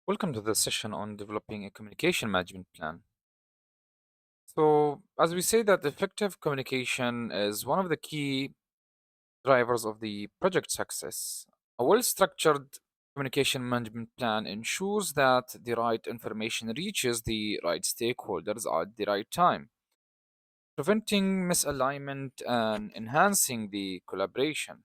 Welcome to the session on developing a communication management plan. So, as we say that effective communication is one of the key drivers of the project success. A well-structured communication management plan ensures that the right information reaches the right stakeholders at the right time, preventing misalignment and enhancing the collaboration.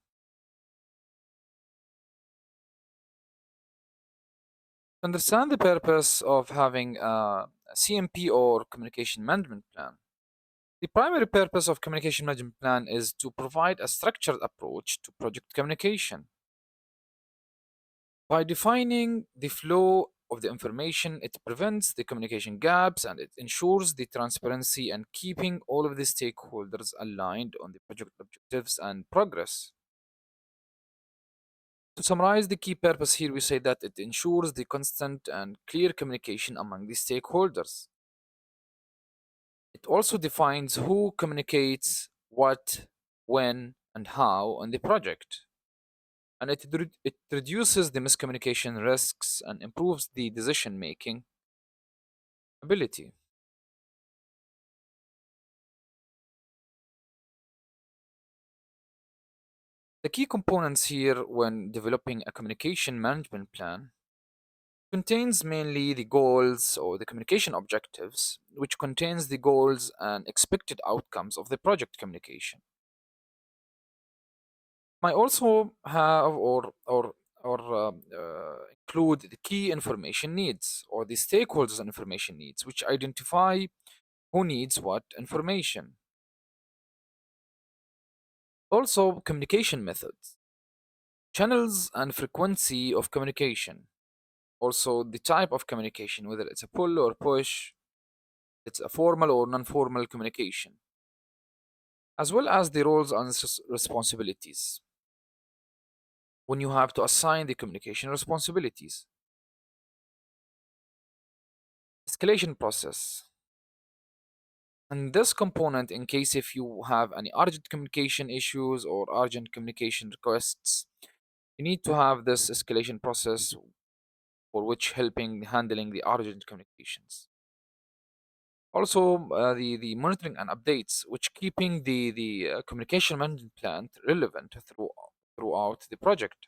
To understand the purpose of having a CMP or communication management plan. The primary purpose of communication management plan is to provide a structured approach to project communication. By defining the flow of the information, it prevents the communication gaps and it ensures the transparency and keeping all of the stakeholders aligned on the project objectives and progress. To summarize the key purpose here, we say that it ensures the constant and clear communication among the stakeholders. It also defines who communicates what, when, and how on the project. And it reduces the miscommunication risks and improves the decision making ability. The key components here when developing a communication management plan contains mainly the goals or the communication objectives, which contains the goals and expected outcomes of the project communication. Might also have include the key information needs or the stakeholders information needs, which identify who needs what information. Also, communication methods, channels and frequency of communication. Also, the type of communication, whether it's a pull or push, it's a formal or non-formal communication, as well as the roles and responsibilities when you have to assign the communication responsibilities. Escalation process. And this component, in case if you have any urgent communication issues or urgent communication requests, you need to have this escalation process for which helping handling the urgent communications. Also, the monitoring and updates, which keeping the communication management plan relevant throughout the project.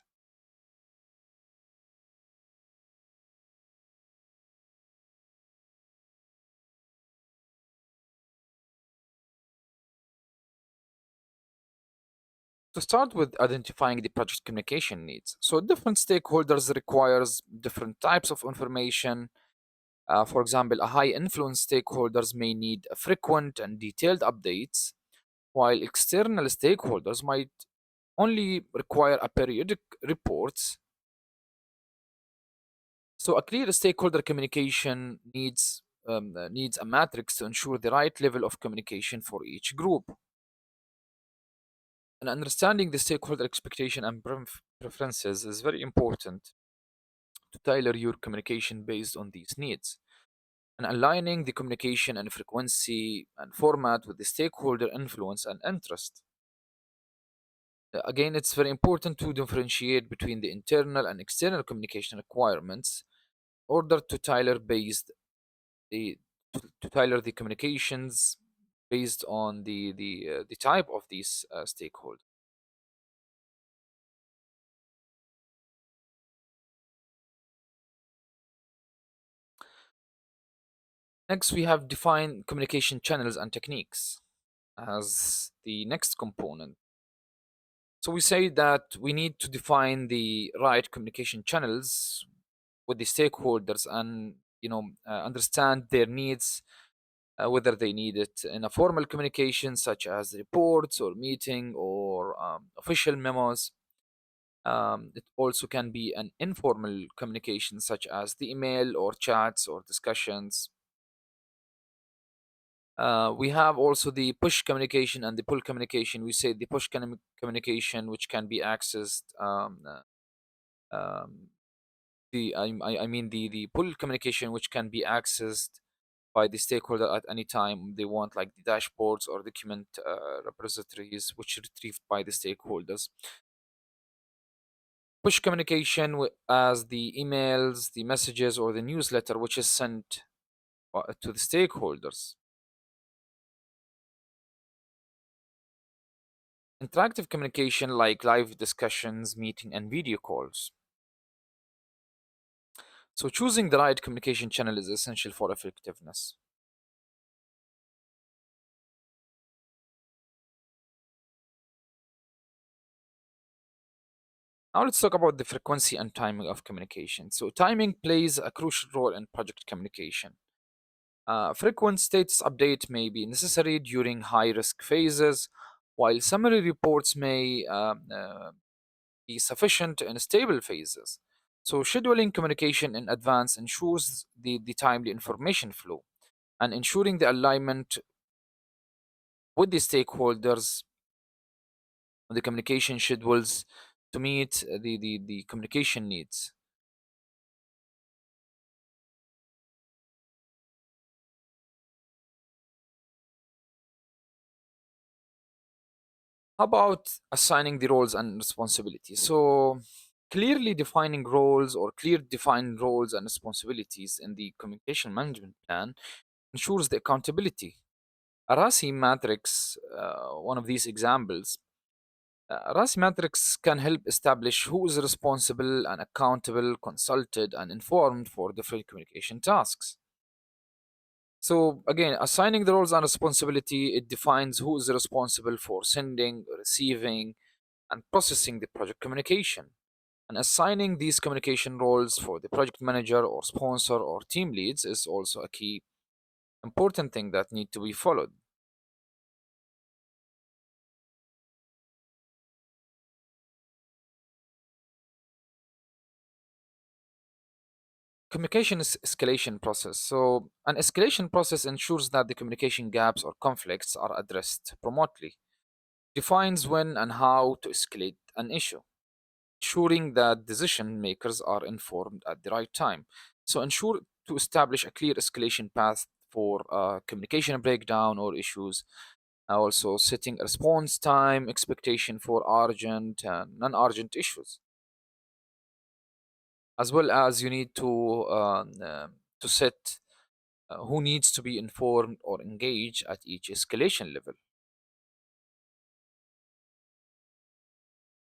To start with identifying the project communication needs. So different stakeholders requires different types of information. For example, a high influence stakeholders may need frequent and detailed updates, while external stakeholders might only require a periodic reports. So a clear stakeholder communication needs a matrix to ensure the right level of communication for each group. And understanding the stakeholder expectation and preferences is very important to tailor your communication based on these needs. And aligning the communication and frequency and format with the stakeholder influence and interest. Again, it's very important to differentiate between the internal and external communication requirements in order to the to tailor the communications based on the type of these stakeholders. Next, we have defined communication channels and techniques as the next component. So we say that we need to define the right communication channels with the stakeholders and understand their needs, whether they need it in a formal communication such as reports or meeting or official memos. It also can be an informal communication such as the email or chats or discussions. We have also the push communication and the pull communication. We say the push communication, which can be accessed. Um, I mean the pull communication, which can be accessed by the stakeholder at any time they want, like the dashboards or document repositories, which are retrieved by the stakeholders. push communication as the emails, the messages, or the newsletter which is sent to the stakeholders. Interactive communication like live discussions, meeting, and video calls. So choosing the right communication channel is essential for effectiveness. Now let's talk about the frequency and timing of communication. So timing plays a crucial role in project communication. Frequent status update may be necessary during high-risk phases, while summary reports may be sufficient in stable phases. So scheduling communication in advance ensures the timely information flow and ensuring the alignment with the stakeholders on the communication schedules to meet the communication needs. How about assigning the roles and responsibilities? So clearly defining roles or clear defined roles and responsibilities in the communication management plan ensures the accountability. A RASI matrix, one of these examples, RASI matrix can help establish who is responsible and accountable, consulted, and informed for different communication tasks. So again, assigning the roles and responsibility, it defines who is responsible for sending, receiving, and processing the project communication. And assigning these communication roles for the project manager or sponsor or team leads is also a key important thing that need to be followed. Communication is escalation process. So an escalation process ensures that the communication gaps or conflicts are addressed promptly, defines when and how to escalate an issue, ensuring that decision makers are informed at the right time. So ensure to establish a clear escalation path for communication breakdown or issues. Also setting a response time expectation for urgent and non-urgent issues, as well as you need to set who needs to be informed or engaged at each escalation level.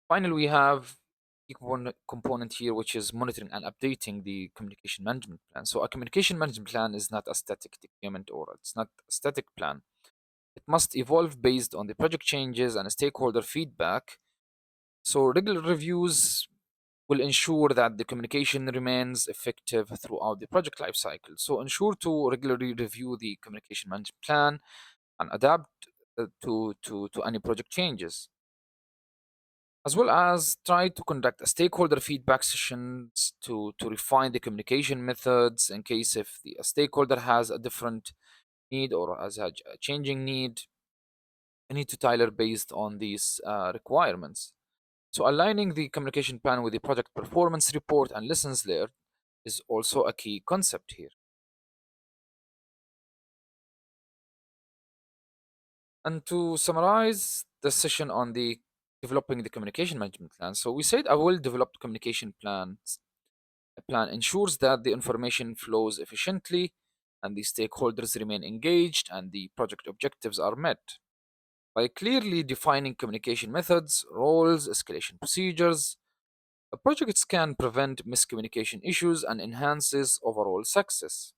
Finally, we have a component here, which is monitoring and updating the communication management plan. So a communication management plan is not a static document or it's not a static plan. It must evolve based on the project changes and stakeholder feedback. So regular reviews will ensure that the communication remains effective throughout the project lifecycle. So ensure to regularly review the communication management plan and adapt to any project changes, as well as try to conduct a stakeholder feedback sessions to refine the communication methods in case if a stakeholder has a different need or has a changing need. You need to tailor based on these requirements. So aligning the communication plan with the project performance report and lessons learned is also a key concept here. And to summarize the session on the developing the communication management plan, so we said a well-developed communication plan ensures that the information flows efficiently and the stakeholders remain engaged and the project objectives are met. By clearly defining communication methods, roles, escalation procedures, projects can prevent miscommunication issues and enhances overall success.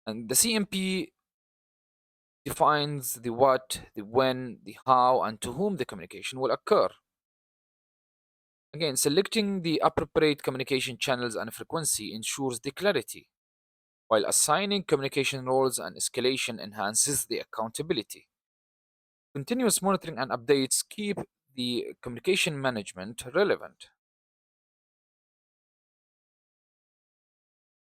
And the CMP defines the what, the when, the how, and to whom the communication will occur. Again, selecting the appropriate communication channels and frequency ensures the clarity, while assigning communication roles and escalation enhances the accountability. Continuous monitoring and updates keep the communication management relevant.